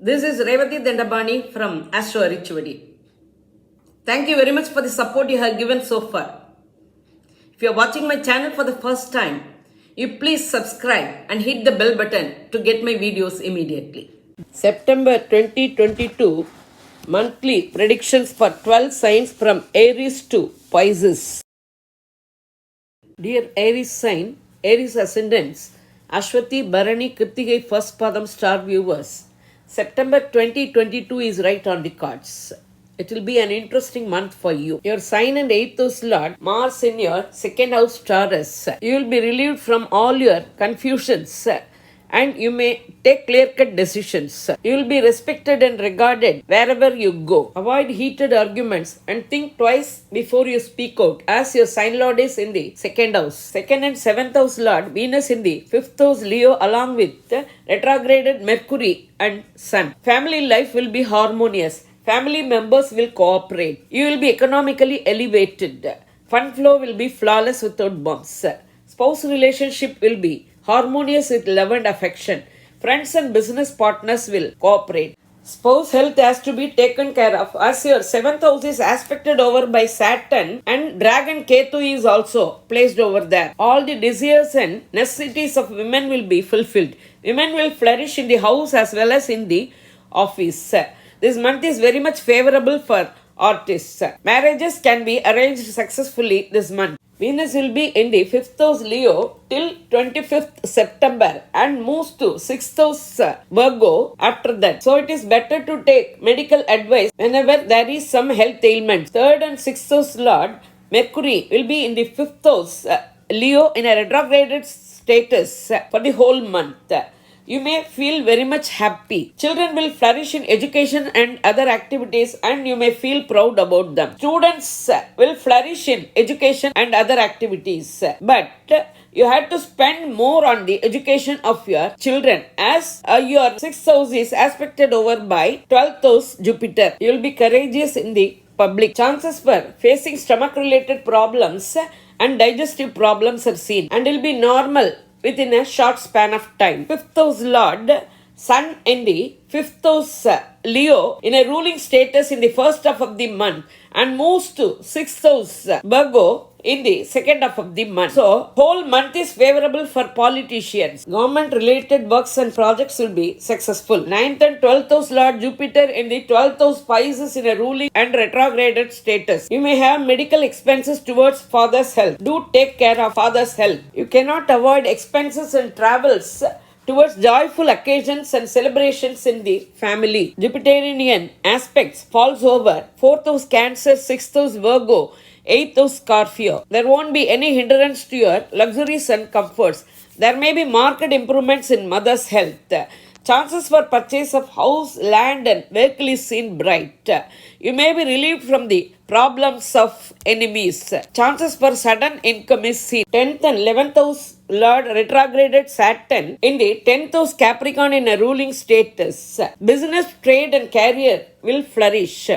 This is Revati Dandabani from ARIES-PISCES. Thank you very much for the support you have given so far. If you are watching my channel for the first time, you please subscribe and hit the bell button to get my videos immediately. September 2022 monthly predictions for 12 signs from Aries to Pisces. Dear Aries sign, Aries ascendants, Ashwati, Bharani, Kritikai first Padam star viewers, September 2022 is right on the cards. It will be an interesting month for you. Your sign and 8th house lord, Mars in your 2nd house Taurus. You will be relieved from all your confusions and you may take clear-cut decisions. You will be respected and regarded wherever you go. Avoid heated arguments and think twice before you speak out, as your sign lord is in the 2nd house. 2nd and 7th house lord, Venus in the 5th house Leo, along with retrograded Mercury and Sun. Family life will be harmonious. Family members will cooperate. You will be economically elevated. Fund flow will be flawless without bumps. Spouse relationship will be harmonious with love and affection. Friends and business partners will cooperate. Spouse health has to be taken care of, as your 7th house is aspected over by Saturn and Dragon Ketu is also placed over there. All the desires and necessities of women will be fulfilled. Women will flourish in the house as well as in the office. This month is very much favorable for artists. Marriages can be arranged successfully this month. Venus will be in the 5th house Leo till 25th September and moves to 6th house Virgo after that. So it is better to take medical advice whenever there is some health ailment. 3rd and 6th house Lord Mercury will be in the 5th house Leo in a retrograded status for the whole month. You may feel very much happy. Children will flourish in education and other activities and you may feel proud about them. Students will flourish in education and other activities. But you have to spend more on the education of your children, as your 6th house is aspected over by 12th house Jupiter. You will be courageous in the public. Chances for facing stomach related problems and digestive problems are seen and will be normal within a short span of time. 5th house Lord, Sun in the 5th house Leo in a ruling status in the first half of the month and moves to 6th house Virgo in the second half of the month. So, whole month is favorable for politicians. Government related works and projects will be successful. 9th and 12th house Lord Jupiter in the 12th house Pisces in a ruling and retrograded status. You may have medical expenses towards father's health. Do take care of father's health. You cannot avoid expenses and travels towards joyful occasions and celebrations in the family. Jupiterian aspects falls over 4th house Cancer, 6th house Virgo, 8th house Scorpio. There won't be any hindrance to your luxuries and comforts. There may be marked improvements in mother's health. Chances for purchase of house, land and vehicle is seen bright. You may be relieved from the problems of enemies. Chances for sudden income is seen. 10th and 11th house Lord retrograded Saturn in the 10th house Capricorn in a ruling status. Business, trade and career will flourish.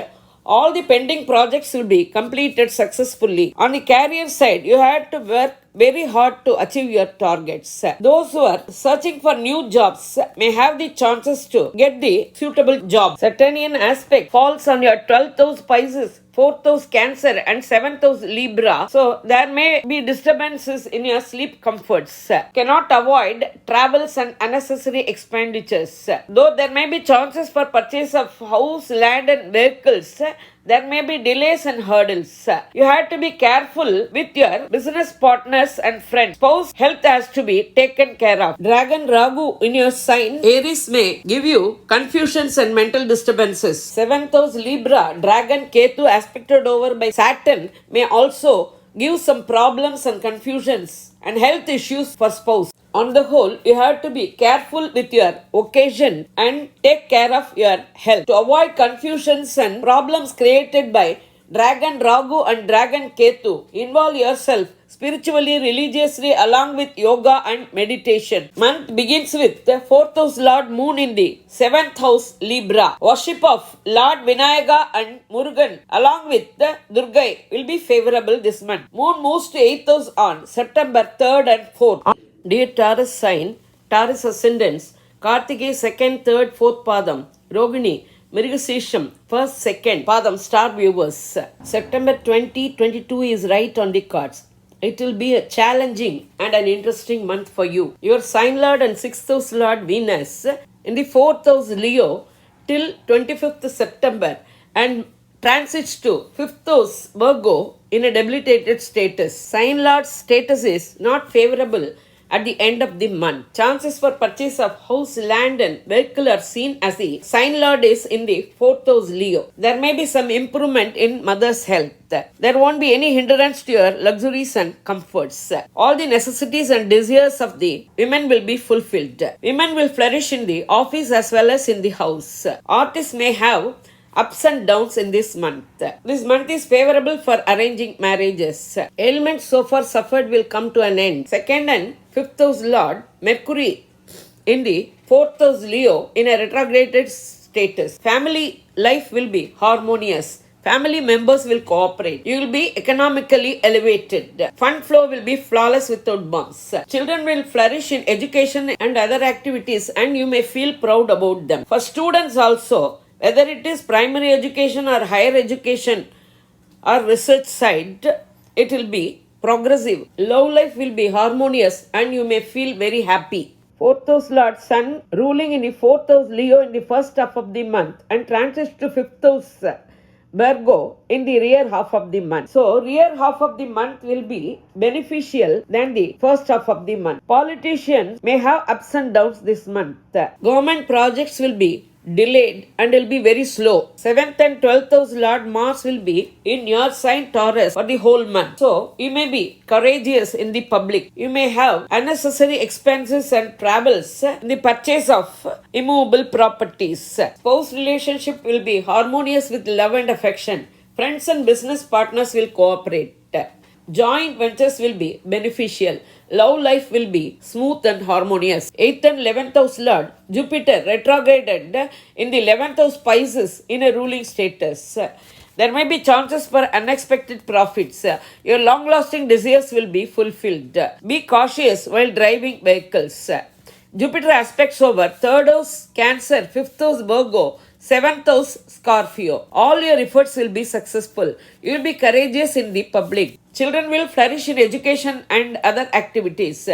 All the pending projects will be completed successfully. On the career side, you have to work very hard to achieve your targets. Those who are searching for new jobs may have the chances to get the suitable job. Saturnian aspect falls on your 12th house Pisces, 4th house Cancer and 7th house Libra. So there may be disturbances in your sleep comforts. Cannot avoid travels and unnecessary expenditures. Though there may be chances for purchase of house, land and vehicles, there may be delays and hurdles. You have to be careful with your business partners and friends. Spouse health has to be taken care of. Dragon Rahu in your sign, Aries, may give you confusions and mental disturbances. 7th house Libra, Dragon Ketu aspected over by Saturn may also give some problems and confusions and health issues for spouse. On the whole, you have to be careful with your occasion and take care of your health. To avoid confusions and problems created by Dragon Rahu and Dragon Ketu, involve yourself spiritually, religiously along with yoga and meditation. Month begins with the 4th house Lord Moon in the 7th house Libra. Worship of Lord Vinayaga and Murugan along with the Durga will be favorable this month. Moon moves to 8th house on September 3rd and 4th. Dear Taurus sign, Taurus ascendants, Kartikeya 2nd, 3rd, 4th Padam, Rohini, Mrigasesham, first, second, Padam, star viewers. September 2022 is right on the cards. It will be a challenging and an interesting month for you. Your sign lord and sixth house lord Venus in the fourth house Leo till 25th September and transits to fifth house Virgo in a debilitated status. Sign lord's status is not favorable at the end of the month. Chances for purchase of house, land and vehicle are seen as the sign lord is in the fourth house Leo. There may be some improvement in mother's health. There won't be any hindrance to your luxuries and comforts. All the necessities and desires of the women will be fulfilled. Women will flourish in the office as well as in the house. Artists may have ups and downs in this month. This month is favorable for arranging marriages. Ailments so far suffered will come to an end. Second and fifth house Lord Mercury in the fourth house Leo in a retrograded status. Family life will be harmonious. Family members will cooperate. You will be economically elevated. Fund flow will be flawless without bumps. Children will flourish in education and other activities and you may feel proud about them. For students also, whether it is primary education or higher education or research side, it will be progressive. Love life will be harmonious and you may feel very happy. Fourth house Lord Sun ruling in the fourth house Leo in the first half of the month and transits to fifth house Virgo in the rear half of the month. So, rear half of the month will be beneficial than the first half of the month. Politicians may have ups and downs this month. Government projects will be delayed and will be very slow. 7th and 12th house Lord Mars will be in your sign Taurus for the whole month. So, you may be courageous in the public. You may have unnecessary expenses and travels in the purchase of immovable properties. Spouse relationship will be harmonious with love and affection. Friends and business partners will cooperate. Joint ventures will be beneficial. Love life will be smooth and harmonious. 8th and 11th house Lord Jupiter retrograded in the 11th house Pisces in a ruling status. There may be chances for unexpected profits. Your long-lasting desires will be fulfilled. Be cautious while driving vehicles. Jupiter aspects over 3rd house Cancer, 5th house Virgo, 7th house Scorpio. All your efforts will be successful. You will be courageous in the public. Children will flourish in education and other activities.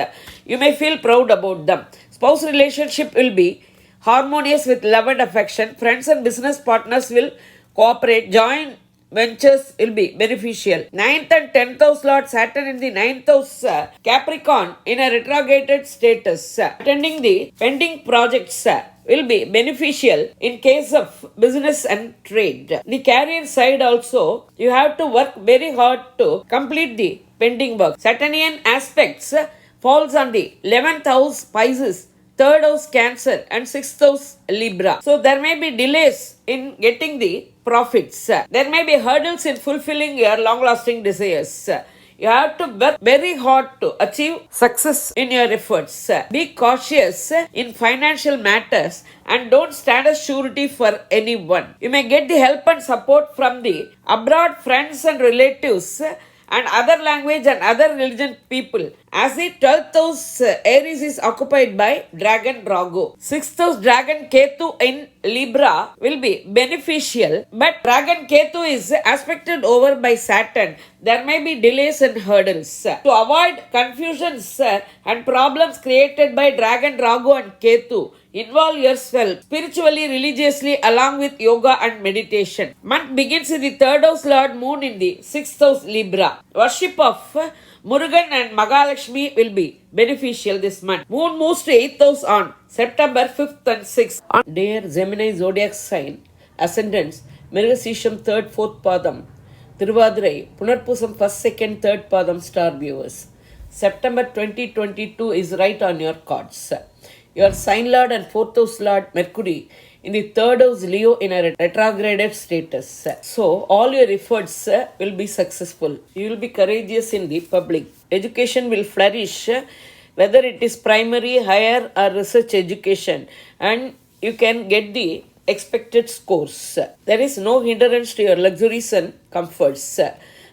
You may feel proud about them. Spouse relationship will be harmonious with love and affection. Friends and business partners will cooperate. Joint ventures will be beneficial. 9th and 10th house Lord Saturn in the 9th house Capricorn in a retrograded status. Attending the pending projects will be beneficial in case of business and trade. The career side also, you have to work very hard to complete the pending work. Saturnian aspects falls on the 11th house Pisces, 3rd house Cancer and 6th house Libra. So there may be delays in getting the profits. There may be hurdles in fulfilling your long-lasting desires. You have to work very hard to achieve success in your efforts. Be cautious in financial matters and don't stand as surety for anyone. You may get the help and support from the abroad friends and relatives and other language and other religion people. As the 12th house Aries is occupied by Dragon Ragu. 6th house Dragon Ketu in Libra will be beneficial, but Dragon Ketu is aspected over by Saturn. There may be delays and hurdles. To avoid confusions and problems created by Dragon Ragu and Ketu, involve yourself spiritually, religiously along with yoga and meditation. Month begins in the 3rd house Lord Moon in the 6th house Libra. Worship of Murugan and Mahalakshmi will be beneficial this month. Moon moves to 8th house on September 5th and 6th. Dear Gemini zodiac sign, ascendants, Mrigasesham 3rd, 4th Padam, Tiruvadirai, Punarpusam 1st, 2nd, 3rd Padam star viewers. September 2022 is right on your cards. Your sign lord and 4th house Lord Mercury in the 3rd house Leo in a retrograded status. So, all your efforts will be successful. You will be courageous in the public. Education will flourish, whether it is primary, higher or research education, and you can get the expected scores. There is no hindrance to your luxuries and comforts.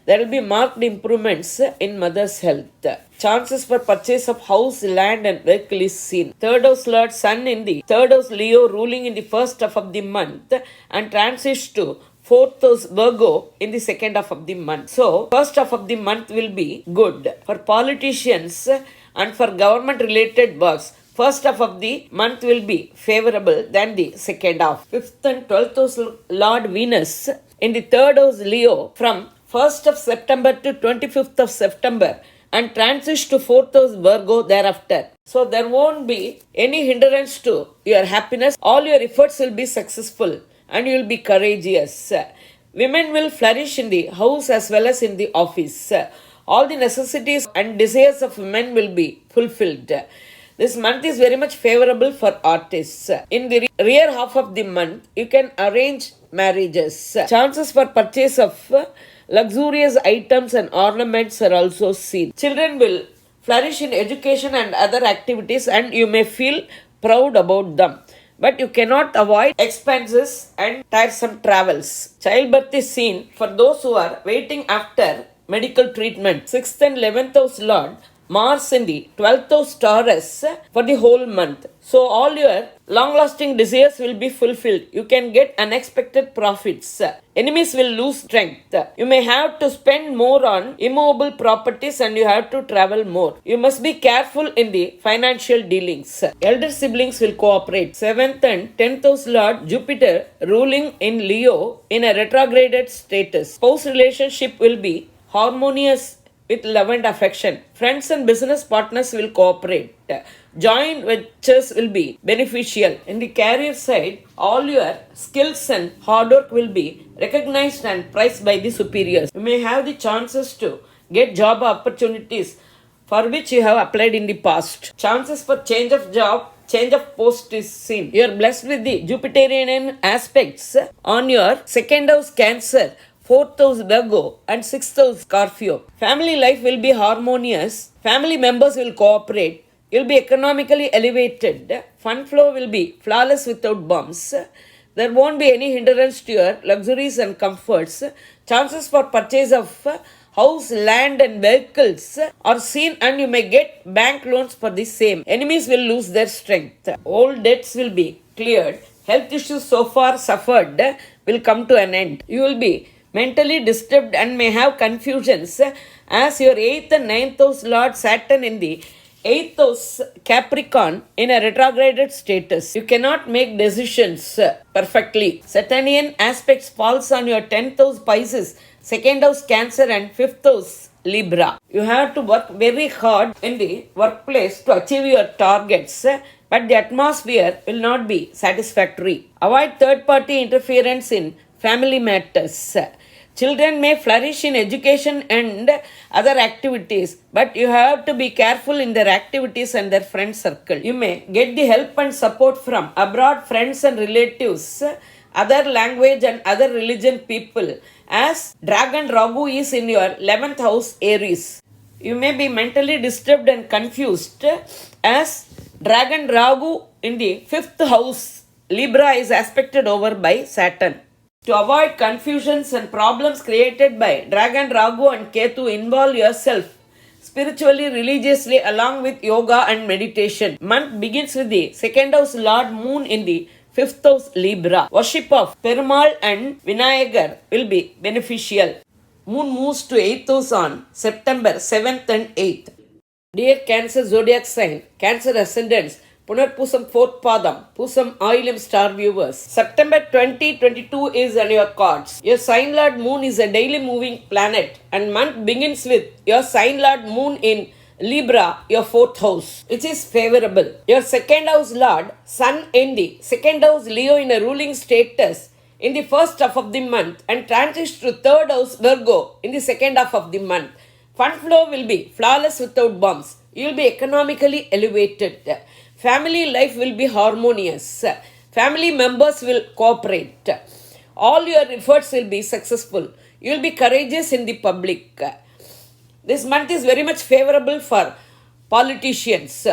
there will be marked improvements in mother's health. Chances for purchase of house, land and vehicle is seen. Third house Lord Sun in the third house Leo ruling in the first half of the month and transits to fourth house Virgo in the second half of the month. So, first half of the month will be good for politicians and for government related works. First half of the month will be favorable than the second half. Fifth and 12th house Lord Venus in the third house Leo from 1st of September to 25th of September and transits to 4th house Virgo thereafter. So there won't be any hindrance to your happiness. All your efforts will be successful and you will be courageous. Women will flourish in the house as well as in the office. All the necessities and desires of women will be fulfilled. This month is very much favorable for artists. In the rear half of the month, you can arrange marriages. Chances for purchase of luxurious items and ornaments are also seen. Children will flourish in education and other activities and you may feel proud about them. But you cannot avoid expenses and tiresome travels. Childbirth is seen for those who are waiting after medical treatment. 6th and 11th house Lord Mars in the 12th house Taurus for the whole month. So all your long-lasting desires will be fulfilled. You can get unexpected profits. Enemies will lose strength. You may have to spend more on immovable properties and you have to travel more. You must be careful in the financial dealings. Elder siblings will cooperate. 7th and 10th house Lord Jupiter ruling in Leo in a retrograded status. Spouse relationship will be harmonious with love and affection. Friends and business partners will cooperate. Joint ventures will be beneficial. In the career side, all your skills and hard work will be recognized and prized by the superiors. You may have the chances to get job opportunities for which you have applied in the past. Chances for change of job, change of post is seen. You are blessed with the Jupiterian aspects on your second house Cancer, 4th house Virgo and 6th house Scorpio. Family life will be harmonious. Family members will cooperate. You'll be economically elevated. Fund flow will be flawless without bumps. There won't be any hindrance to your luxuries and comforts. Chances for purchase of house, land and vehicles are seen and you may get bank loans for the same. Enemies will lose their strength. Old debts will be cleared. Health issues so far suffered will come to an end. You will be mentally disturbed and may have confusions as your 8th and 9th house Lord Saturn in the 8th house Capricorn in a retrograded status. You cannot make decisions perfectly. Saturnian aspects falls on your 10th house Pisces, 2nd house Cancer and 5th house Libra. You have to work very hard in the workplace to achieve your targets, but the atmosphere will not be satisfactory. Avoid third party interference in family matters. Children may flourish in education and other activities, but you have to be careful in their activities and their friend circle. You may get the help and support from abroad friends and relatives, other language and other religion people, as Dragon Ragu is in your 11th house Aries. You may be mentally disturbed and confused as Dragon Ragu in the 5th house Libra is aspected over by Saturn. To avoid confusions and problems created by Dragon Ragu and Ketu, involve yourself spiritually, religiously along with yoga and meditation. Month begins with the 2nd house Lord Moon in the 5th house Libra. Worship of Perumal and Vinayagar will be beneficial. Moon moves to 8th house on September 7th and 8th. Dear Cancer zodiac sign, Cancer ascendants, Punarpusam 4th Padam, Pusam Oilim star viewers. September 2022 is on your cards. Your sign lord moon is a daily moving planet and month begins with your sign lord moon in Libra, your 4th house, which is favorable. Your 2nd house lord sun in the 2nd house Leo in a ruling status in the first half of the month and transits to 3rd house Virgo in the second half of the month. Fund flow will be flawless without bumps. You will be economically elevated. Family life will be harmonious. Family members will cooperate. All your efforts will be successful. You will be courageous in the public. This month is very much favorable for politicians.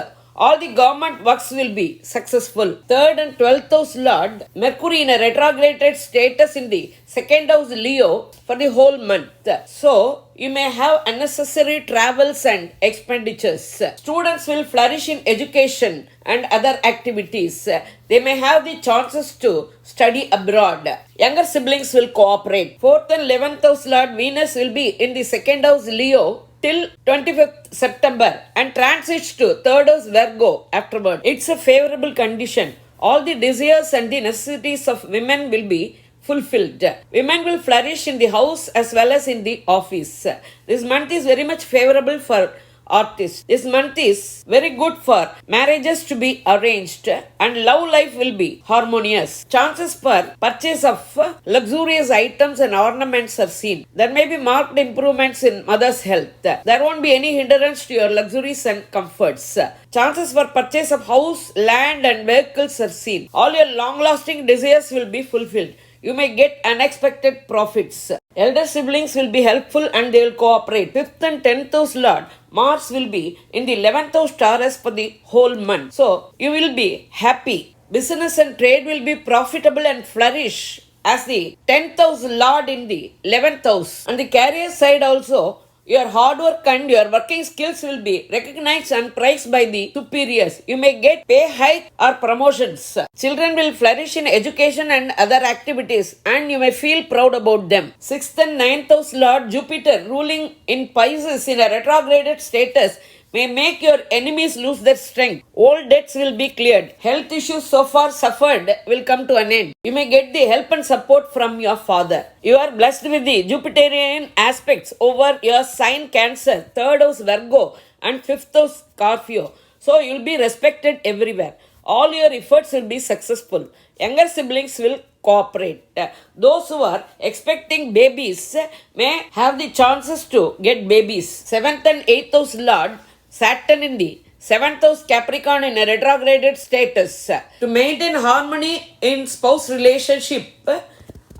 All the government works will be successful. 3rd and 12th house Lord, Mercury in a retrograded status in the 2nd house Leo for the whole month. So, you may have unnecessary travels and expenditures. Students will flourish in education and other activities. They may have the chances to study abroad. Younger siblings will cooperate. 4th and 11th house Lord Venus will be in the 2nd house Leo till 25th September and transits to 3rd house Virgo afterward. It's a favorable condition. All the desires and the necessities of women will be fulfilled. Women will flourish in the house as well as in the office. This month is very much favorable for artists. This month is very good for marriages to be arranged and love life will be harmonious. Chances for purchase of luxurious items and ornaments are seen. There may be marked improvements in mother's health. There won't be any hindrance to your luxuries and comforts. Chances for purchase of house, land and vehicles are seen. All your long-lasting desires will be fulfilled. You may get unexpected profits. Elder siblings will be helpful and they will cooperate. 5th and 10th house Lord, Mars will be in the 11th house Taurus for the whole month. So, you will be happy. Business and trade will be profitable and flourish as the 10th house Lord in the 11th house. On the career side also, your hard work and your working skills will be recognized and praised by the superiors. You may get pay hike or promotions. Children will flourish in education and other activities and you may feel proud about them. 6th and 9th house Lord Jupiter ruling in Pisces in a retrograded status may make your enemies lose their strength. Old debts will be cleared. Health issues so far suffered will come to an end. You may get the help and support from your father. You are blessed with the Jupiterian aspects over your sign Cancer, 3rd house Virgo and 5th house Scorpio. So you will be respected everywhere. All your efforts will be successful. Younger siblings will cooperate. Those who are expecting babies may have the chances to get babies. 7th and 8th house Lord Saturn in the 7th house Capricorn in a retrograded status. To maintain harmony in spouse relationship,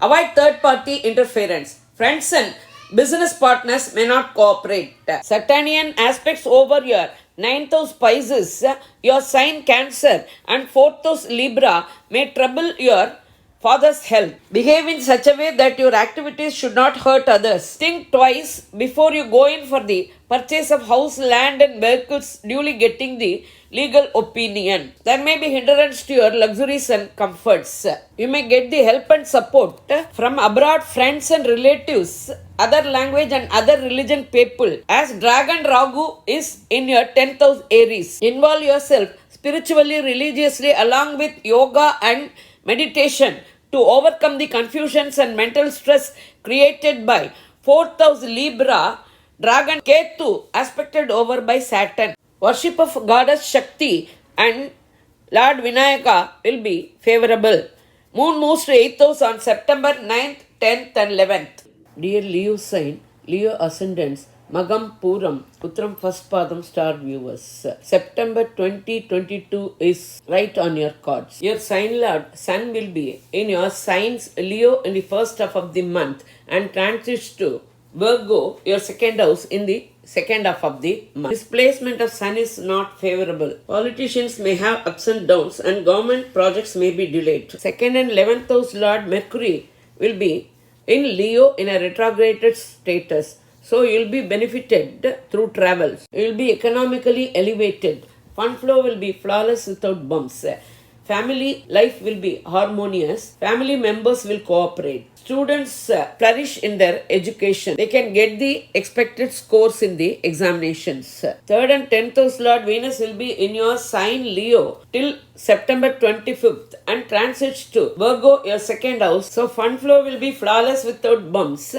avoid third party interference. Friends and business partners may not cooperate. Saturnian aspects over your 9th house Pisces, your sign Cancer and 4th house Libra may trouble your father's health. Behave in such a way that your activities should not hurt others. Think twice before you go in for the purchase of house, land and vehicles, duly getting the legal opinion. There may be hindrance to your luxuries and comforts. You may get the help and support from abroad friends and relatives, other language and other religion people. As Dragon Ragu is in your 10th house Aries, involve yourself spiritually, religiously along with yoga and meditation to overcome the confusions and mental stress created by 4th house Libra, Dragon Ketu aspected over by Saturn. Worship of Goddess Shakti and Lord Vinayaka will be favorable. Moon moves to 8th house on September 9th, 10th and 11th. Dear Leo sign, Leo ascendants, Magam Puram, Uttram first Padam star viewers. September 2022 is right on your cards. Your sign Lord Sun will be in your signs Leo in the first half of the month and transits to Virgo, your second house, in the second half of the month. Displacement of Sun is not favorable. Politicians may have ups and downs and government projects may be delayed. 2nd and 11th house Lord Mercury will be in Leo in a retrograded status. So you will be benefited through travels. You will be economically elevated. Fund flow will be flawless without bumps. Family life will be harmonious. Family members will cooperate. Students flourish in their education. They can get the expected scores in the examinations. 3rd and 10th house Lord Venus will be in your sign Leo till September 25th and transits to Virgo, your second house. So fund flow will be flawless without bumps.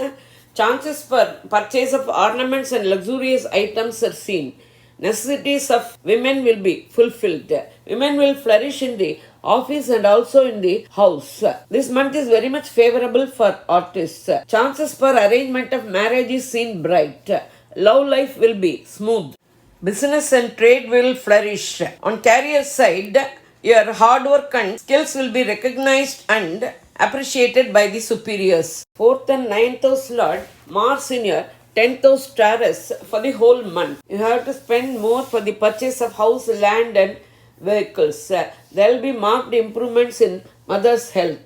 Chances for purchase of ornaments and luxurious items are seen. Necessities of women will be fulfilled. Women will flourish in the office and also in the house. This month is very much favorable for artists. Chances for arrangement of marriage is seen bright. Love life will be smooth. Business and trade will flourish. On career side, your hard work and skills will be recognized and appreciated by the superiors. 4th and 9th house Lord Mars in your 10th house Taurus for the whole month. You have to spend more for the purchase of house, land and vehicles. There will be marked improvements in mother's health.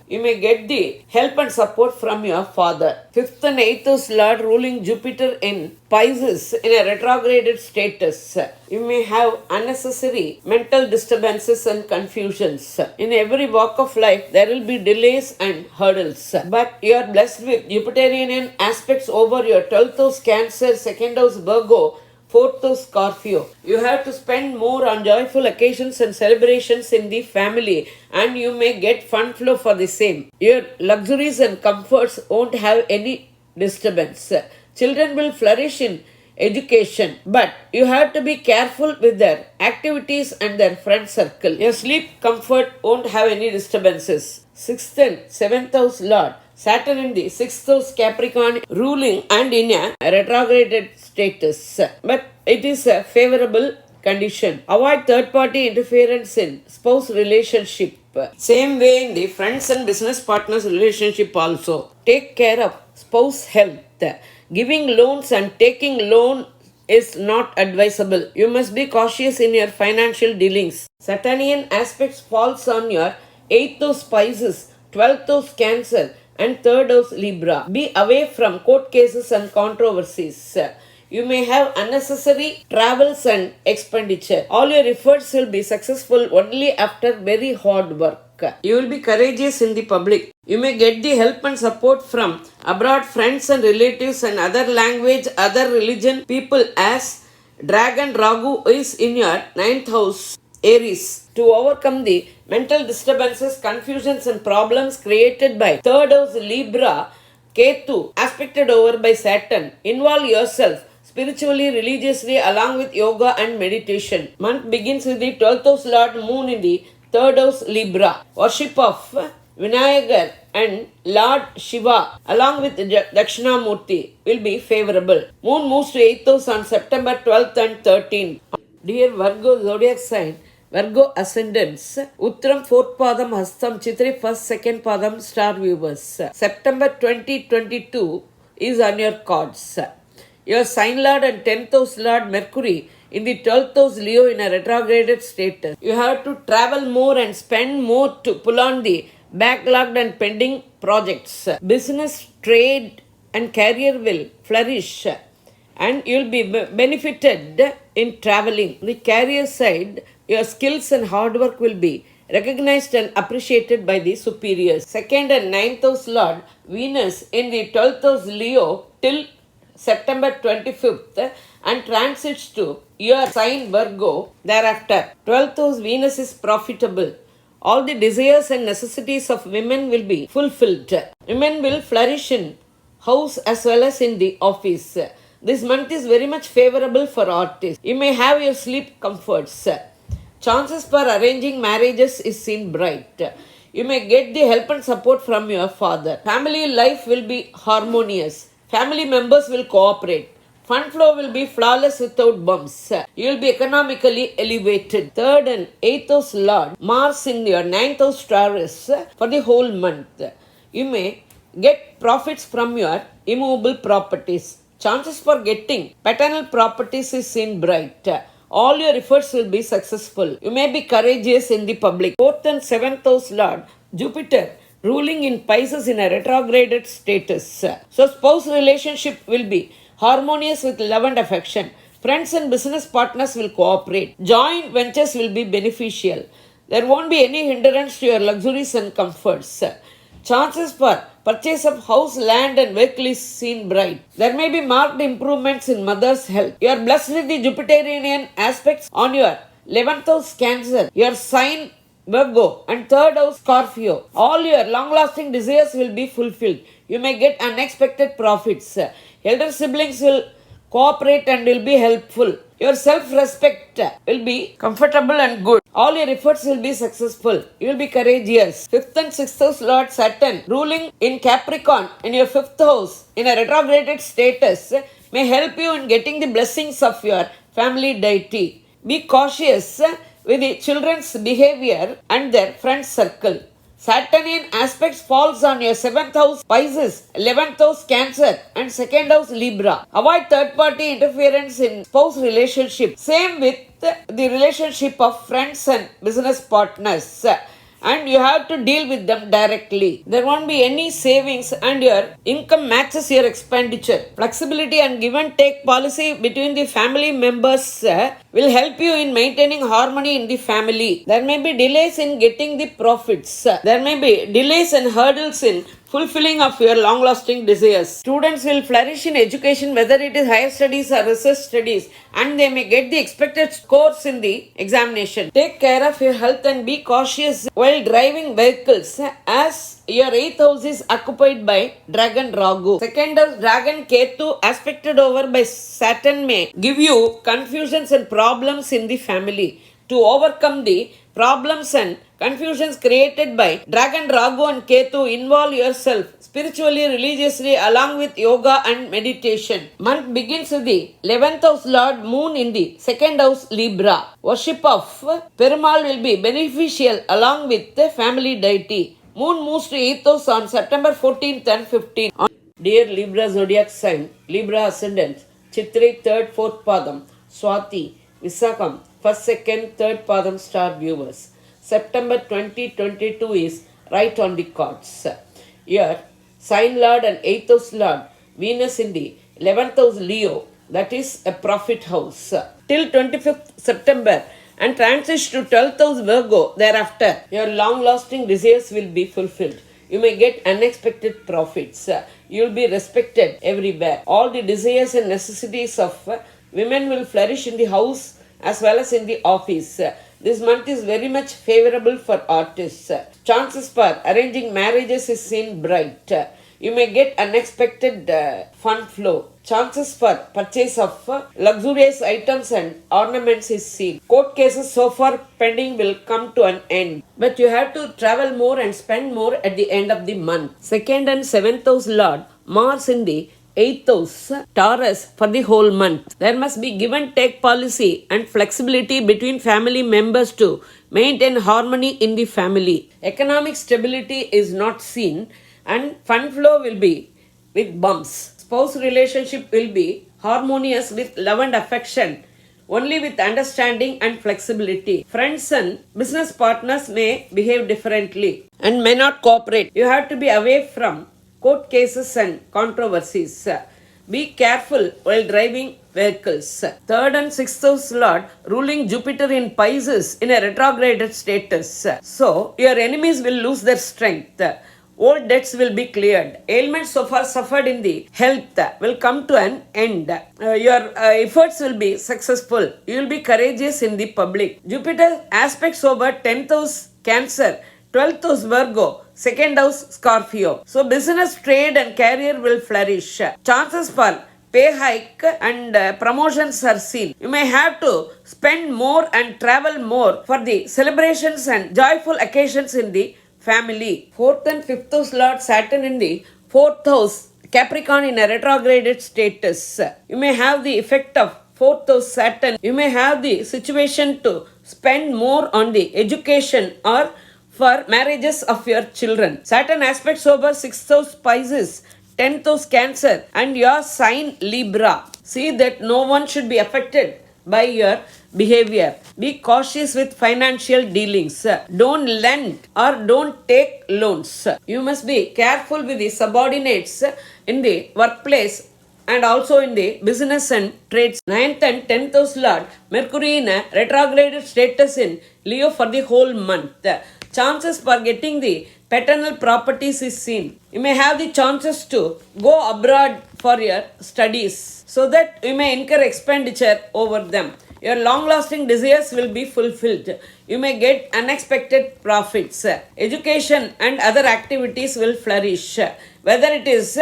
You may get the help and support from your father. 5th and 8th house Lord ruling Jupiter in Pisces in a retrograded status. You may have unnecessary mental disturbances and confusions. In every walk of life, there will be delays and hurdles. But you are blessed with Jupiterian aspects over your 12th house Cancer, 2nd house Virgo, 4th house Scorpio. You have to spend more on joyful occasions and celebrations in the family, and you may get fund flow for the same. Your luxuries and comforts won't have any disturbance. Children will flourish in education, but you have to be careful with their activities and their friend circle. Your sleep comfort won't have any disturbances. 6th and 7th house Lord Saturn in the 6th house Capricorn ruling and in a retrograded status, but it is a favorable condition. Avoid third party interference in spouse relationship. Same way in the friends and business partners relationship also. Take care of spouse health. Giving loans and taking loan is not advisable. You must be cautious in your financial dealings. Saturnian aspects falls on your 8th house Pisces, 12th house Cancer and 3rd house Libra. Be away from court cases and controversies. You may have unnecessary travels and expenditure. All your efforts will be successful only after very hard work. You will be courageous in the public. You may get the help and support from abroad friends and relatives and other language, other religion people, as Dragon Ragu is in your 9th house Aries. To overcome the mental disturbances, confusions and problems created by 3rd house Libra, Ketu aspected over by Saturn, involve yourself spiritually, religiously along with yoga and meditation. Month begins with the 12th house Lord Moon in the 3rd house Libra. Worship of Vinayagar and Lord Shiva along with Dakshinamurti will be favorable. Moon moves to 8th house on September 12th and 13th. Dear Virgo zodiac sign, Virgo ascendants, Uttram 4th Padam, Hastam, Chitri 1st, 2nd Padam, star viewers. September 2022 is on your cards. Your sign lord and 10th house Lord Mercury in the 12th house Leo in a retrograded status. You have to travel more and spend more to pull on the backlogged and pending projects. Business, trade and career will flourish and you'll be benefited in traveling. The career side, your skills and hard work will be recognized and appreciated by the superiors. 2nd and 9th house Lord Venus in the 12th house Leo till September 25th and transits to your sign Virgo thereafter. 12th house Venus is profitable. All the desires and necessities of women will be fulfilled. Women will flourish in house as well as in the office. This month is very much favorable for artists. You may have your sleep comforts. Chances for arranging marriages is seen bright. You may get the help and support from your father. Family life will be harmonious. Family members will cooperate. Fund flow will be flawless without bumps. You will be economically elevated. 3rd and 8th house Lord Mars in your 9th house Taurus for the whole month. You may get profits from your immovable properties. Chances for getting paternal properties is seen bright. All your efforts will be successful. You may be courageous in the public. 4th and 7th house Lord Jupiter ruling in Pisces in a retrograded status. So spouse relationship will be harmonious with love and affection. Friends and business partners will cooperate. Joint ventures will be beneficial. There won't be any hindrance to your luxuries and comforts. Chances for purchase of house, land and vehicle is seen bright. There may be marked improvements in mother's health. You are blessed with the Jupiterian aspects on your 11th house Cancer, your sign Virgo and 3rd house Scorpio. All your long-lasting desires will be fulfilled. You may get unexpected profits. Elder siblings will cooperate and will be helpful. Your self-respect will be comfortable and good. All your efforts will be successful. You will be courageous. 5th and 6th house Lord Saturn ruling in Capricorn in your 5th house in a retrograded status may help you in getting the blessings of your family deity. Be cautious with the children's behavior and their friend circle. Saturnian aspects falls on your 7th house Pisces, 11th house Cancer and 2nd house Libra. Avoid third party interference in spouse relationship. Same with the relationship of friends and business partners. And you have to deal with them directly. There won't be any savings and your income matches your expenditure. Flexibility and give and take policy between the family members will help you in maintaining harmony in the family. There may be delays in getting the profits. There may be delays and hurdles in fulfilling of your long-lasting desires. Students will flourish in education, whether it is higher studies or research studies, and they may get the expected scores in the examination. Take care of your health and be cautious while driving vehicles, as your 8th house is occupied by Dragon Ragu. 2nd house Dragon Ketu aspected over by Saturn may give you confusions and problems in the family. To overcome the problems and confusions created by Dragon Ragu and Ketu, involve yourself spiritually, religiously along with yoga and meditation. Month begins with the 11th house Lord Moon in the 2nd house Libra. Worship of Perumal will be beneficial along with the family deity. Moon moves to 8th house on September 14th and 15th. Dear Libra zodiac sign, Libra ascendant, Chitri 3rd, 4th Padam, Swati, Visakam, 1st, 2nd, 3rd Padam star viewers. September 2022 is right on the cards. Your sign lord and 8th house lord, Venus in the 11th house Leo, that is a profit house, till 25th September, and transition to 12th house Virgo thereafter. Your long-lasting desires will be fulfilled. You may get unexpected profits. You will be respected everywhere. All the desires and necessities of women will flourish in the house as well as in the office. This month is very much favorable for artists. Chances for arranging marriages is seen bright. You may get unexpected fund flow. Chances for purchase of luxurious items and ornaments is seen. Court cases so far pending will come to an end. But you have to travel more and spend more at the end of the month. 2nd and 7th house Lord, Mars in the 8th house Taurus for the whole month. There must be give and take policy and flexibility between family members to maintain harmony in the family. Economic stability is not seen and fund flow will be with bumps. Spouse relationship will be harmonious with love and affection, only with understanding and flexibility. Friends and business partners may behave differently and may not cooperate. You have to be away from court cases and controversies. Be careful while driving vehicles. 3rd and 6th house Lord ruling Jupiter in Pisces in a retrograded status. So your enemies will lose their strength. Old debts will be cleared. Ailments so far suffered in the health will come to an end. Your efforts will be successful. You will be courageous in the public. Jupiter aspects over 10th house Cancer, 12th house Virgo, 2nd house Scorpio. So business, trade and career will flourish. Chances for pay hike and promotions are seen. You may have to spend more and travel more for the celebrations and joyful occasions in the family. 4th and 5th house Lord Saturn in the 4th house Capricorn in a retrograded status. You may have the effect of 4th house Saturn. You may have the situation to spend more on the education or for marriages of your children. Saturn aspects over 6th house Pisces, 10th house Cancer and your sign Libra. See that no one should be affected by your behavior. Be cautious with financial dealings. Don't lend or don't take loans. You must be careful with the subordinates in the workplace and also in the business and trades. 9th and 10th house Lord Mercury in a retrograded status in Leo for the whole month. Chances for getting the paternal properties is seen. You may have the chances to go abroad for your studies so that you may incur expenditure over them. Your long-lasting desires will be fulfilled. You may get unexpected profits. Education and other activities will flourish, whether it is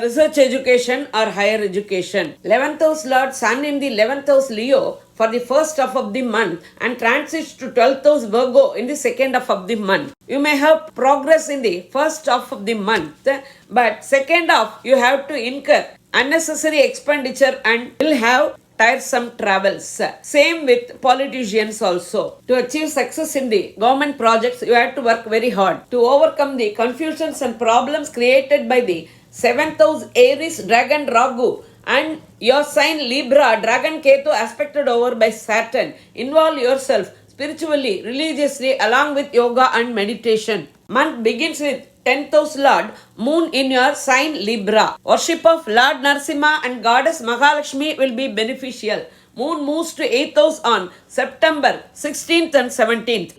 research education or higher education. 11th house Lord Sun in the 11th house Leo for the first half of the month and transits to 12th house Virgo in the second half of the month. You may have progress in the first half of the month, but second half you have to incur unnecessary expenditure and will have tiresome travels. Same with politicians also. To achieve success in the government projects, you have to work very hard. To overcome the confusions and problems created by the 7th house Aries dragon Ragu and your sign Libra dragon Ketu aspected over by Saturn, involve yourself spiritually, religiously along with yoga and meditation. Month begins with 10th house Lord Moon in your sign Libra. Worship of Lord Narasimha and Goddess Mahalakshmi will be beneficial. Moon moves to 8th house on September 16th and 17th.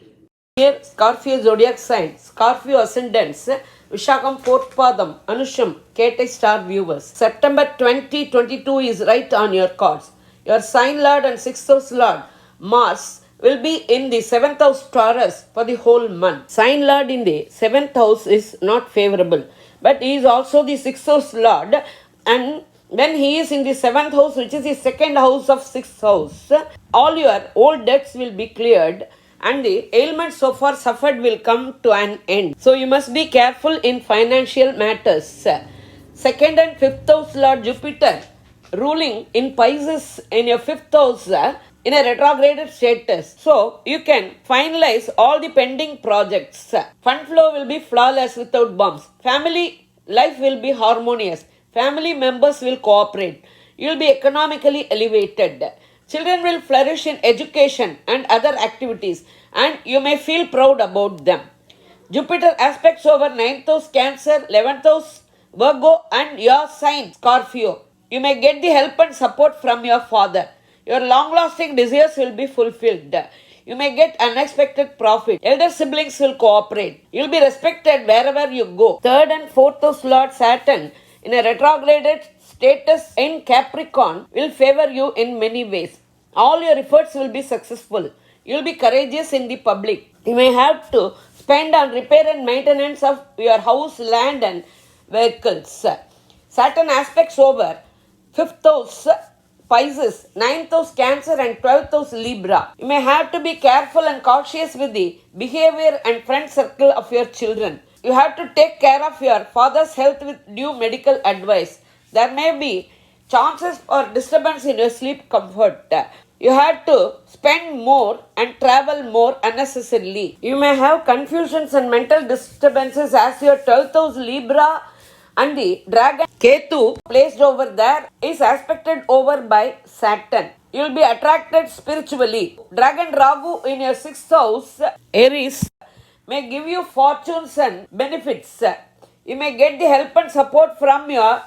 Here Scorpio zodiac sign, Scorpio ascendants, Vishakam 4th Padam, Anusham, Ketai star viewers. September 2022 is right on your cards. Your sign Lord and 6th house Lord Mars will be in the 7th house Taurus for the whole month. Sign Lord in the 7th house is not favorable, but he is also the 6th house Lord, and when he is in the 7th house, which is the second house of 6th house, all your old debts will be cleared and the ailments so far suffered will come to an end. So you must be careful in financial matters. 2nd and 5th house Lord Jupiter ruling in Pisces in your 5th house in a retrograded status. So you can finalize all the pending projects. Fund flow will be flawless without bumps. Family life will be harmonious. Family members will cooperate. You will be economically elevated. Children will flourish in education and other activities, and you may feel proud about them. Jupiter aspects over 9th house Cancer, 11th house Virgo and your sign Scorpio. You may get the help and support from your father. Your long-lasting desires will be fulfilled. You may get unexpected profit. Elder siblings will cooperate. You will be respected wherever you go. 3rd and 4th house Lord Saturn in a retrograded status in Capricorn will favor you in many ways. All your efforts will be successful. You will be courageous in the public. You may have to spend on repair and maintenance of your house, land and vehicles. Saturn aspects over 5th house Pisces, 9th house Cancer and 12th house Libra. You may have to be careful and cautious with the behavior and friend circle of your children. You have to take care of your father's health with due medical advice. There may be chances for disturbance in your sleep comfort. You have to spend more and travel more unnecessarily. You may have confusions and mental disturbances as your 12th house Libra and the dragon Ketu placed over there is aspected over by Saturn. You will be attracted spiritually. Dragon Ragu in your 6th house Aries may give you fortunes and benefits. You may get the help and support from your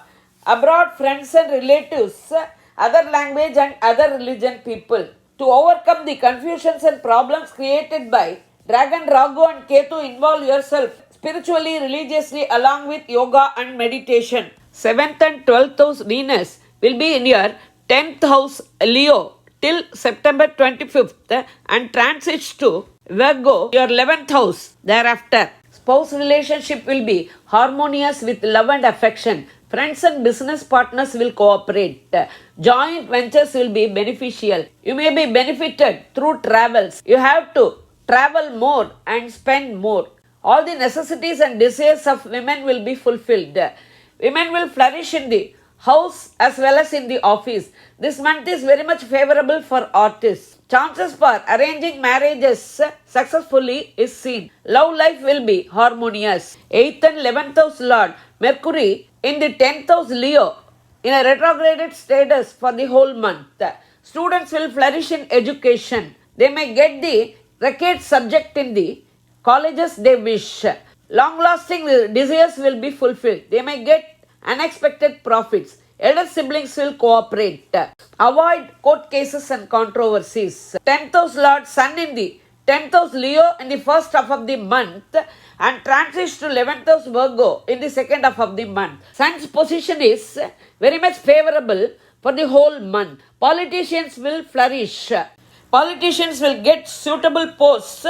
abroad friends and relatives, other language and other religion people. To overcome the confusions and problems created by Dragon Ragu and Ketu, involve yourself spiritually, religiously along with yoga and meditation. 7th and 12th house Venus will be in your 10th house Leo till September 25th and transits to Virgo, your 11th house thereafter. Spouse relationship will be harmonious with love and affection. Friends and business partners will cooperate. Joint ventures will be beneficial. You may be benefited through travels. You have to travel more and spend more. All the necessities and desires of women will be fulfilled. Women will flourish in the house as well as in the office. This month is very much favorable for artists. Chances for arranging marriages successfully is seen. Love life will be harmonious. 8th and 11th house Lord Mercury in the 10th house Leo in a retrograded status for the whole month. Students will flourish in education. They may get the required subject in the colleges they wish. Long-lasting desires will be fulfilled. They may get unexpected profits. Elder siblings will cooperate. Avoid court cases and controversies. 10th house Lord Sun in the 10th house Leo in the first half of the month and transits to 11th house Virgo in the second half of the month. Sun's position is very much favorable for the whole month. Politicians will flourish. Politicians will get suitable posts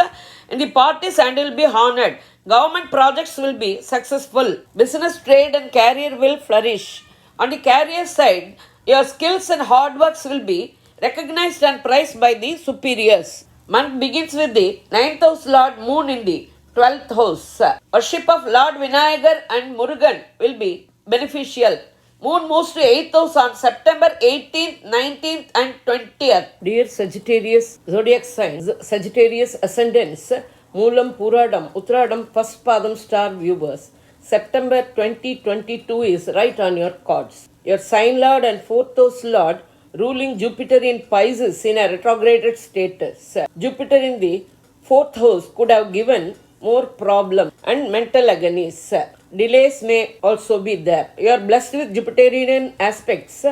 in the parties and will be honored. Government projects will be successful. Business, trade and career will flourish. On the career side, your skills and hard works will be recognized and prized by the superiors. Month begins with the 9th house Lord Moon in the 12th house. Worship of Lord Vinayagar and Murugan will be beneficial. Moon moves to 8th house on September 18th, 19th and 20th. Dear Sagittarius zodiac signs, Sagittarius ascendants, Moolam, Puradam, Uttradam, first Padam star viewers. September 2022 is right on your cards. Your sign lord and 4th house lord ruling Jupiter in Pisces in a retrograded status. Jupiter in the 4th house could have given more problem and mental agonies. Delays may also be there. You are blessed with Jupiterian aspects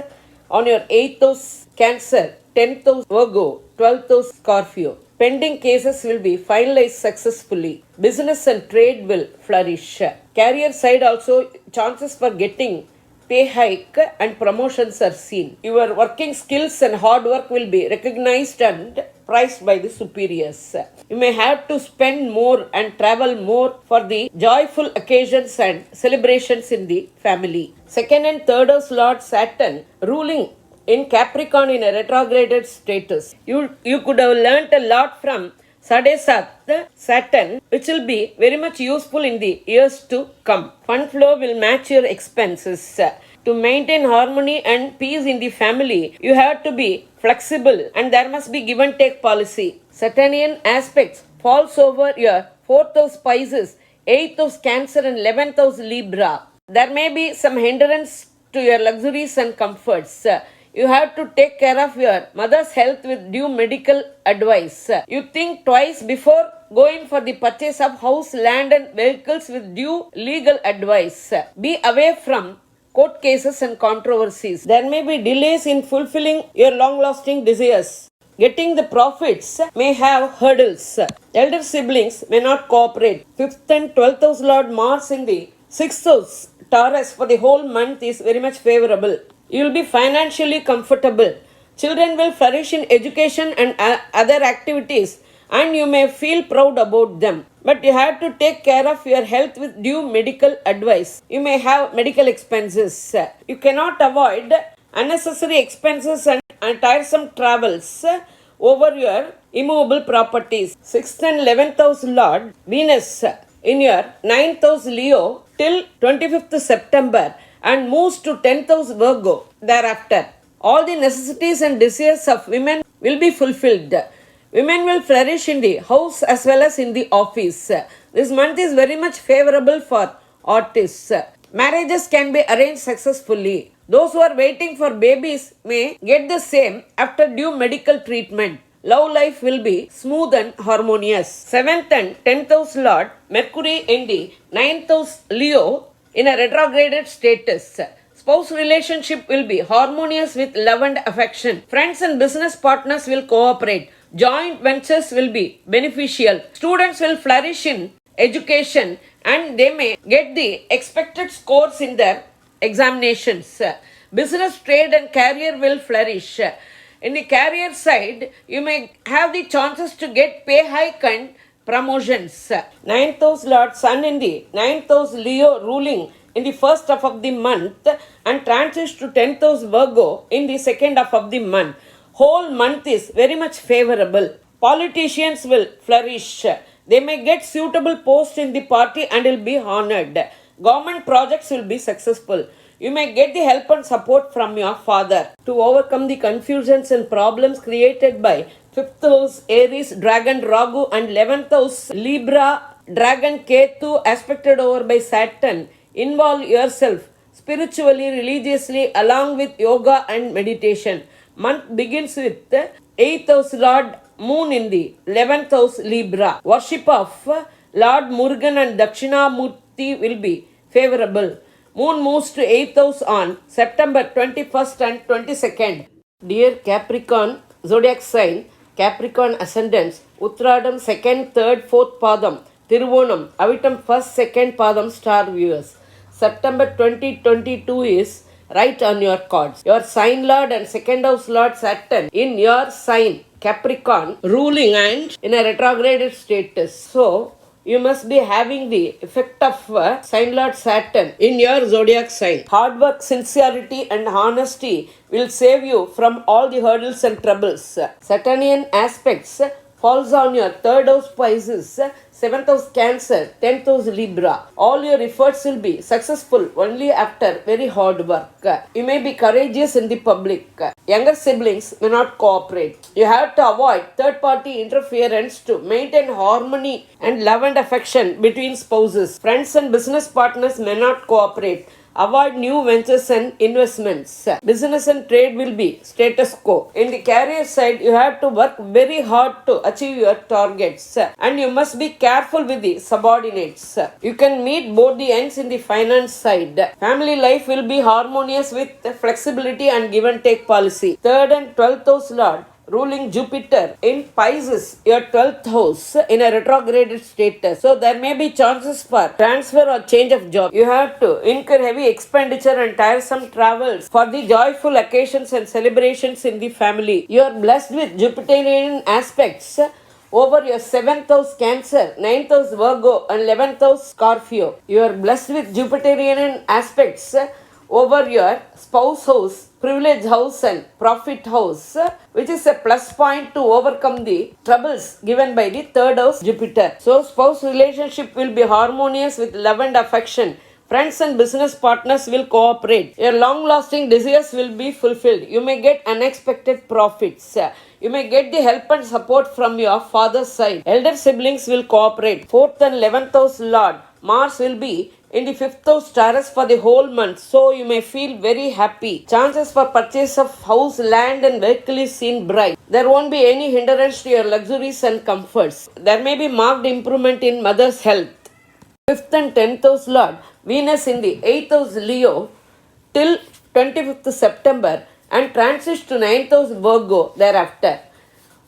on your 8th house Cancer, 10th house Virgo, 12th house Scorpio. Pending cases will be finalized successfully. Business and trade will flourish. Career side also, chances for getting pay hike and promotions are seen. Your working skills and hard work will be recognized and prized by the superiors. You may have to spend more and travel more for the joyful occasions and celebrations in the family. Second and third house Lord Saturn ruling in Capricorn in a retrograded status. You could have learnt a lot from Sadesat Saturn, which will be very much useful in the years to come. Fund flow will match your expenses. To maintain harmony and peace in the family, you have to be flexible and there must be give and take policy. Saturnian aspects falls over your 4th house Pisces, 8th house Cancer and 11th house Libra. There may be some hindrance to your luxuries and comforts. You have to take care of your mother's health with due medical advice. You think twice before going for the purchase of house, land and vehicles with due legal advice. Be away from court cases and controversies. There may be delays in fulfilling your long-lasting desires. Getting the profits may have hurdles. Elder siblings may not cooperate. 5th and 12th house Lord Mars in the 6th house Taurus for the whole month is very much favorable. You will be financially comfortable. Children will flourish in education and other activities and you may feel proud about them. But you have to take care of your health with due medical advice. You may have medical expenses. You cannot avoid unnecessary expenses and tiresome travels over your immovable properties. 6th and 11th house Lord Venus in your 9th house Leo till 25th September and moves to 10th house Virgo thereafter. All the necessities and desires of women will be fulfilled. Women will flourish in the house as well as in the office. This month is very much favorable for artists. Marriages can be arranged successfully. Those who are waiting for babies may get the same after due medical treatment. Love life will be smooth and harmonious. 7th and 10th house Lord Mercury in the 9th house Leo in a retrograded status. Spouse relationship will be harmonious with love and affection. Friends and business partners will cooperate. Joint ventures will be beneficial. Students will flourish in education and they may get the expected scores in their examinations. Business, trade and career will flourish. In the career side, you may have the chances to get pay hike and promotions. 9th house Lord Sun in the 9th house Leo ruling in the first half of the month and transits to 10th house Virgo in the second half of the month. Whole month is very much favorable. Politicians will flourish. They may get suitable post in the party and will be honored. Government projects will be successful. You may get the help and support from your father. To overcome the confusions and problems created by 5th house Aries Dragon Ragu and 11th house Libra Dragon Ketu aspected over by Saturn, involve yourself spiritually, religiously along with yoga and meditation. Month begins with 8th house Lord Moon in the 11th house Libra. Worship of Lord Murugan and Dakshinamurti will be favorable. Moon moves to 8th house on September 21st and 22nd. Dear Capricorn zodiac sign, Capricorn ascendants, Uttradam 2nd, 3rd, 4th Padam, Tiruvonam, Avitam 1st, 2nd Padam star viewers. September 2022 is right on your cards. Your sign lord and 2nd house Lord Saturn in your sign Capricorn ruling and in a retrograded status. So, you must be having the effect of sign lord Saturn in your zodiac sign. Hard work, sincerity and honesty will save you from all the hurdles and troubles. Saturnian aspects falls on your third house Pisces, seventh house Cancer, 10th house Libra. All your efforts will be successful only after very hard work. You may be courageous in the public. Younger siblings may not cooperate. You have to avoid third party interference to maintain harmony and love and affection between spouses. Friends and business partners may not cooperate. Avoid new ventures and investments. Business and trade will be status quo. In the career side, you have to work very hard to achieve your targets. And you must be careful with the subordinates. You can meet both the ends in the finance side. Family life will be harmonious with flexibility and give and take policy. Third and 12th house lord ruling Jupiter in Pisces, your 12th house, in a retrograded status. So there may be chances for transfer or change of job. You have to incur heavy expenditure and tiresome travels for the joyful occasions and celebrations in the family. You are blessed with Jupiterian aspects over your 7th house Cancer, 9th house Virgo and 11th house Scorpio. You are blessed with Jupiterian aspects over your spouse house, privilege house and profit house, which is a plus point to overcome the troubles given by the third house Jupiter. So spouse relationship will be harmonious with love and affection. Friends and business partners will cooperate. Your long-lasting desires will be fulfilled. You may get unexpected profits. You may get the help and support from your father's side. Elder siblings will cooperate. 4th and 11th house Lord Mars will be in the 5th house Taurus for the whole month, so you may feel very happy. Chances for purchase of house, land and vehicle is seen bright. There won't be any hindrance to your luxuries and comforts. There may be marked improvement in mother's health. 5th and 10th house Lord Venus in the 8th house Leo till 25th September and transits to 9th house Virgo thereafter.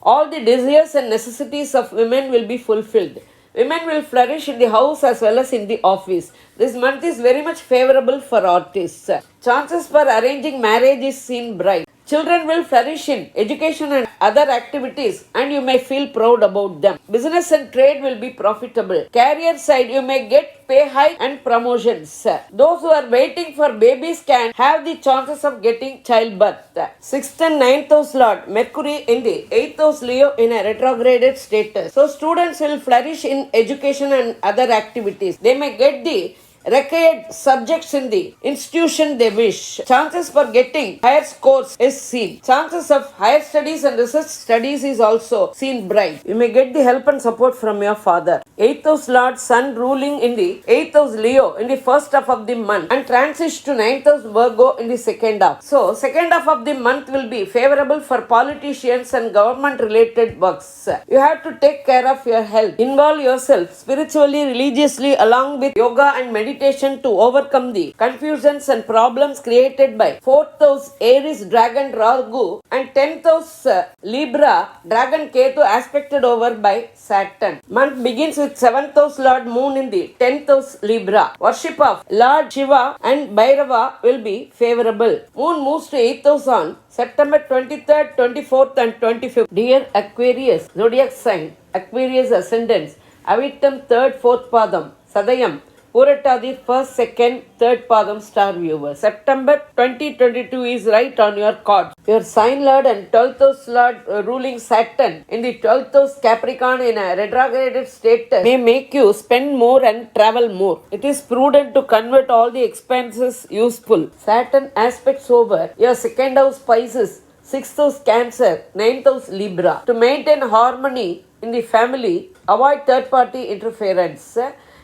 All the desires and necessities of women will be fulfilled. Women will flourish in the house as well as in the office. This month is very much favorable for artists. Chances for arranging marriage is seen bright. Children will flourish in education and other activities and you may feel proud about them. Business and trade will be profitable. Career side, you may get pay hike and promotions. Those who are waiting for babies can have the chances of getting childbirth. 6th and 9th house Lord Mercury in the 8th house Leo in a retrograded status. So students will flourish in education and other activities. They may get the required subjects in the institution they wish. Chances for getting higher scores is seen. Chances of higher studies and research studies is also seen bright. You may get the help and support from your father. 8th house Lord Sun ruling in the 8th house Leo in the first half of the month and transits to 9th house Virgo in the second half. So second half of the month will be favorable for politicians and government related works. You have to take care of your health. Involve yourself spiritually, religiously along with yoga and meditation to overcome the confusions and problems created by 4th house Aries Dragon Ragu and 10th house Libra Dragon Ketu aspected over by Saturn. Month begins with 7th house Lord Moon in the 10th house Libra. Worship of Lord Shiva and Bhairava will be favorable. Moon moves to 8th house on September 23rd, 24th and 25th. Dear Aquarius, zodiac sign, Aquarius ascendants, Avittam 3rd, 4th Padam, Sadayam, Puratadi 1st, 2nd, 3rd Padam star viewers. September 2022 is right on your cards. Your sign lord and 12th house lord ruling Saturn in the 12th house Capricorn in a retrograded status may make you spend more and travel more. It is prudent to convert all the expenses useful. Saturn aspects over your second house Pisces, 6th house Cancer, 9th house Libra. To maintain harmony in the family, avoid third party interference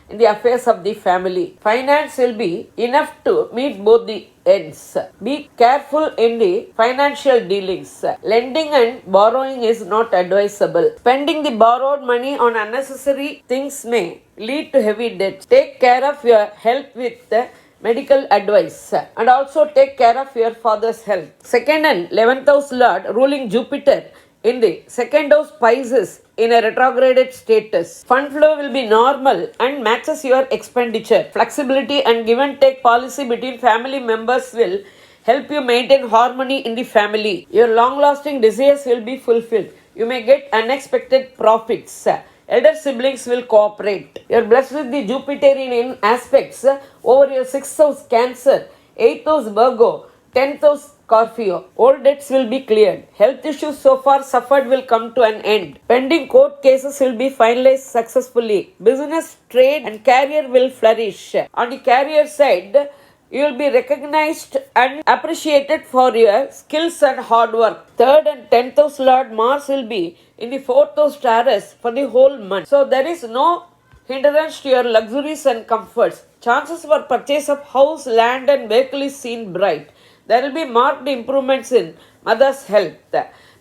in the affairs of the family. Finance will be enough to meet both the ends. Be careful in the financial dealings. Lending and borrowing is not advisable. Spending the borrowed money on unnecessary things may lead to heavy debts. Take care of your health with medical advice and also take care of your father's health. 2nd and 11th house Lord ruling Jupiter in the 2nd house Pisces in a retrograded status. Fund flow will be normal and matches your expenditure. Flexibility and give and take policy between family members will help you maintain harmony in the family. Your long-lasting desires will be fulfilled. You may get unexpected profits. Elder siblings will cooperate. You are blessed with the Jupiterian aspects over your 6th house Cancer, 8th house Virgo, 10th house Scorpio. Old debts will be cleared. Health issues so far suffered will come to an end. Pending court cases will be finalized successfully. Business, trade and career will flourish. On the career side, you will be recognized and appreciated for your skills and hard work. 3rd and 10th house Lord Mars will be in the 4th house Taurus for the whole month. So there is no hindrance to your luxuries and comforts. Chances for purchase of house, land and vehicle is seen bright. There will be marked improvements in mother's health.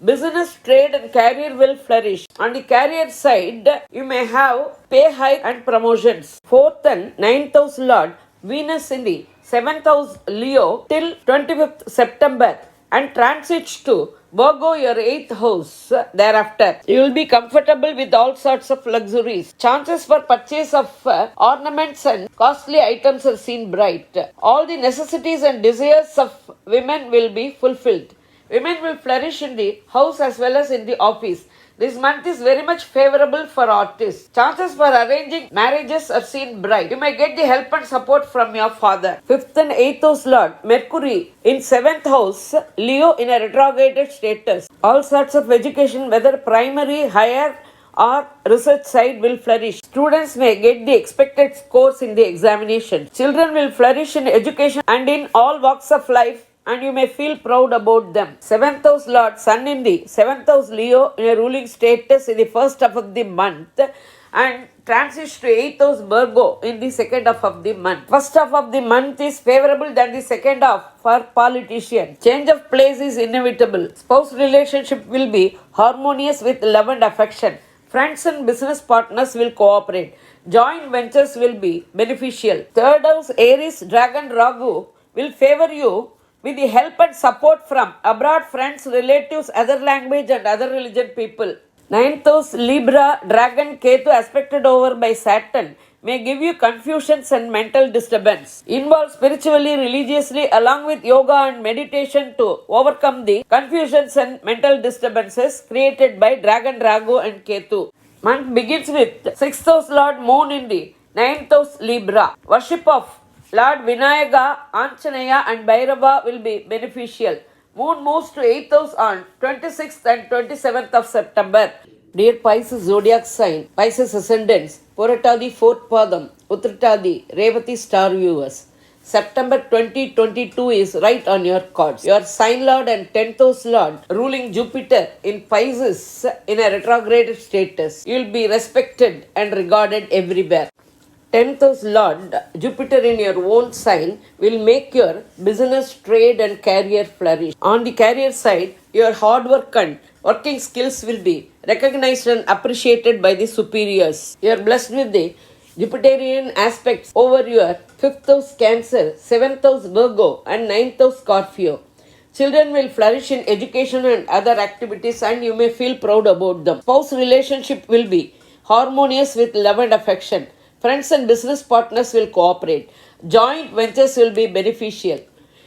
Business, trade and career will flourish. On the career side, you may have pay hike and promotions. 4th and 9th house Lord Venus in the 7th house Leo till 25th September and transits to Virgo, your 8th house thereafter. You will be comfortable with all sorts of luxuries. Chances for purchase of ornaments and costly items are seen bright. All the necessities and desires of women will be fulfilled. Women will flourish in the house as well as in the office. This month is very much favorable for artists. Chances for arranging marriages are seen bright. You may get the help and support from your father. 5th and 8th house Lord Mercury in 7th house Leo in a retrograded status. All sorts of education, whether primary, higher or research side, will flourish. Students may get the expected scores in the examination. Children will flourish in education and in all walks of life, and you may feel proud about them. 7th house Lord Sun in the 7th house Leo in a ruling status in the first half of the month and transits to 8th house Virgo in the second half of the month. First half of the month is favorable than the second half for politicians. Change of place is inevitable. Spouse relationship will be harmonious with love and affection. Friends and business partners will cooperate. Joint ventures will be beneficial. 3rd house Aries Dragon Ragu will favor you with the help and support from abroad friends, relatives, other language and other religion people. 9th house Libra Dragon Ketu aspected over by Saturn may give you confusions and mental disturbance. Involve spiritually, religiously along with yoga and meditation to overcome the confusions and mental disturbances created by Dragon Ragu and Ketu. Month begins with 6th house Lord Moon in the 9th house Libra. Worship of Lord Vinayaga, Anjaneya and Bhairava will be beneficial. Moon moves to 8th house on 26th and 27th of September. Dear Pisces zodiac sign, Pisces ascendants, Puratadi 4th Padam, Uttratadi, Revati star viewers. September 2022 is right on your cards. Your sign lord and 10th house lord ruling Jupiter in Pisces in a retrograded status. You will be respected and regarded everywhere. 10th house Lord Jupiter in your own sign will make your business, trade and career flourish. On the career side, your hard work and working skills will be recognized and appreciated by the superiors. You are blessed with the Jupiterian aspects over your 5th house Cancer, 7th house Virgo and 9th house Scorpio. Children will flourish in education and other activities and you may feel proud about them. Spouse relationship will be harmonious with love and affection. Friends and business partners will cooperate. Joint ventures will be beneficial.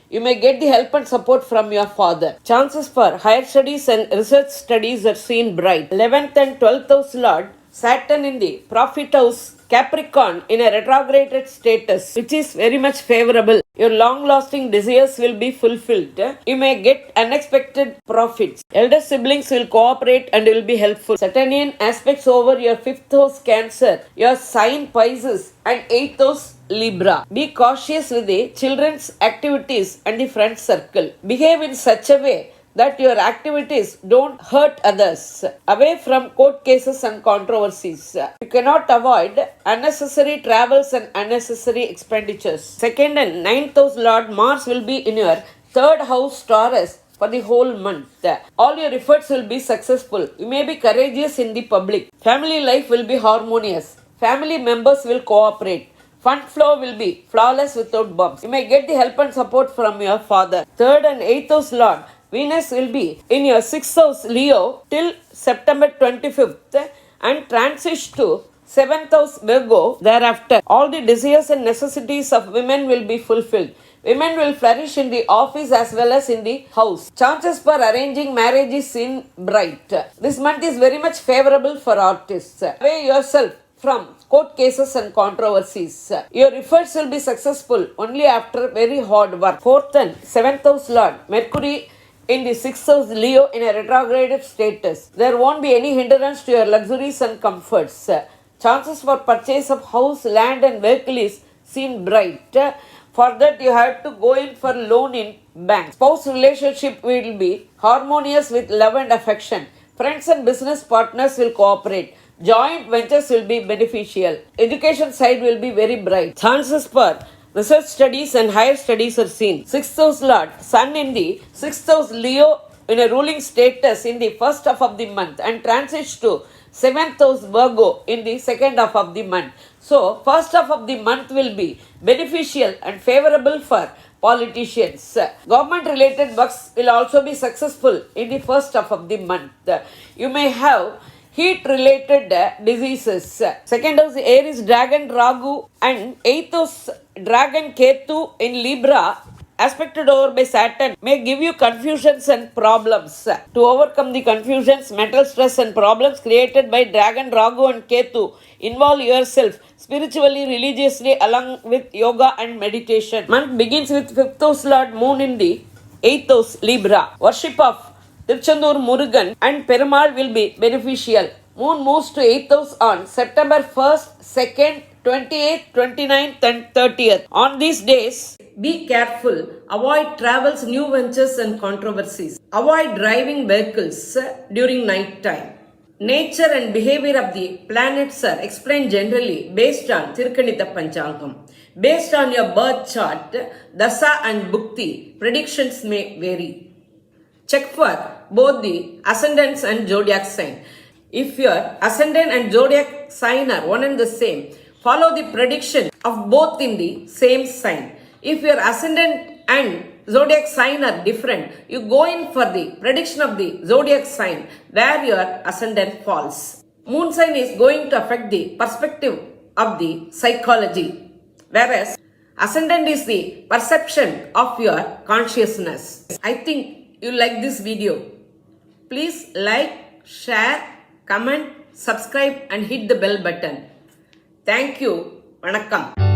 You may get the help and support from your father. Chances for higher studies and research studies are seen bright. 11th and 12th house Lord Saturn in the profit house Capricorn in a retrograded status, which is very much favorable. Your long-lasting desires will be fulfilled. You may get unexpected profits. Elder siblings will cooperate and will be helpful. Saturnian aspects over your 5th house Cancer, your sign Pisces and 8th house Libra. Be cautious with the children's activities and the friend circle. Behave in such a way that your activities don't hurt others. Away from court cases and controversies. You cannot avoid unnecessary travels and unnecessary expenditures. 2nd and 9th house Lord Mars will be in your 3rd house Taurus for the whole month. All your efforts will be successful. You may be courageous in the public. Family life will be harmonious. Family members will cooperate. Fund flow will be flawless without bumps. You may get the help and support from your father. 3rd and 8th house Lord Venus will be in your 6th house Leo till September 25th and transits to 7th house Virgo thereafter. All the desires and necessities of women will be fulfilled. Women will flourish in the office as well as in the house. Chances for arranging marriage is seen bright. This month is very much favorable for artists. Weigh yourself from court cases and controversies. Your efforts will be successful only after very hard work. 4th and 7th house Lord, Mercury in the 6th house Leo in a retrograde status. There won't be any hindrance to your luxuries and comforts. Chances for purchase of house, land and vehicle is seen bright. For that you have to go in for loan in bank. Spouse relationship will be harmonious with love and affection. Friends and business partners will cooperate. Joint ventures will be beneficial. Education side will be very bright. Chances for research studies and higher studies are seen. 6th house Lord, Sun in the 6th house Leo in a ruling status in the first half of the month and transits to 7th house Virgo in the second half of the month. So, first half of the month will be beneficial and favorable for politicians. Government related works will also be successful in the first half of the month. You may have heat related diseases. Second house Aries Dragon Ragu and 8th house Dragon Ketu in Libra aspected over by Saturn may give you confusions and problems. To overcome the confusions, mental stress and problems created by Dragon Ragu and Ketu, involve yourself spiritually, religiously along with yoga and meditation. Month begins with 5th house Lord Moon in the 8th house Libra. Worship of Tirchandur Murugan and Perumal will be beneficial. Moon moves to 8th house on September 1st, 2nd, 28th, 29th and 30th. On these days, be careful. Avoid travels, new ventures and controversies. Avoid driving vehicles during night time. Nature and behavior of the planets are explained generally based on Tirkanita Panchangam. Based on your birth chart, Dasa and Bhukti, predictions may vary. Check for both the ascendants and zodiac sign. If your ascendant and zodiac sign are one and the same, follow the prediction of both in the same sign. If your ascendant and zodiac sign are different, you go in for the prediction of the zodiac sign where your ascendant falls. Moon sign is going to affect the perspective of the psychology, whereas ascendant is the perception of your consciousness. I think you like this video. Please like, share, comment, subscribe and hit the bell button. Thank you. Vanakkam.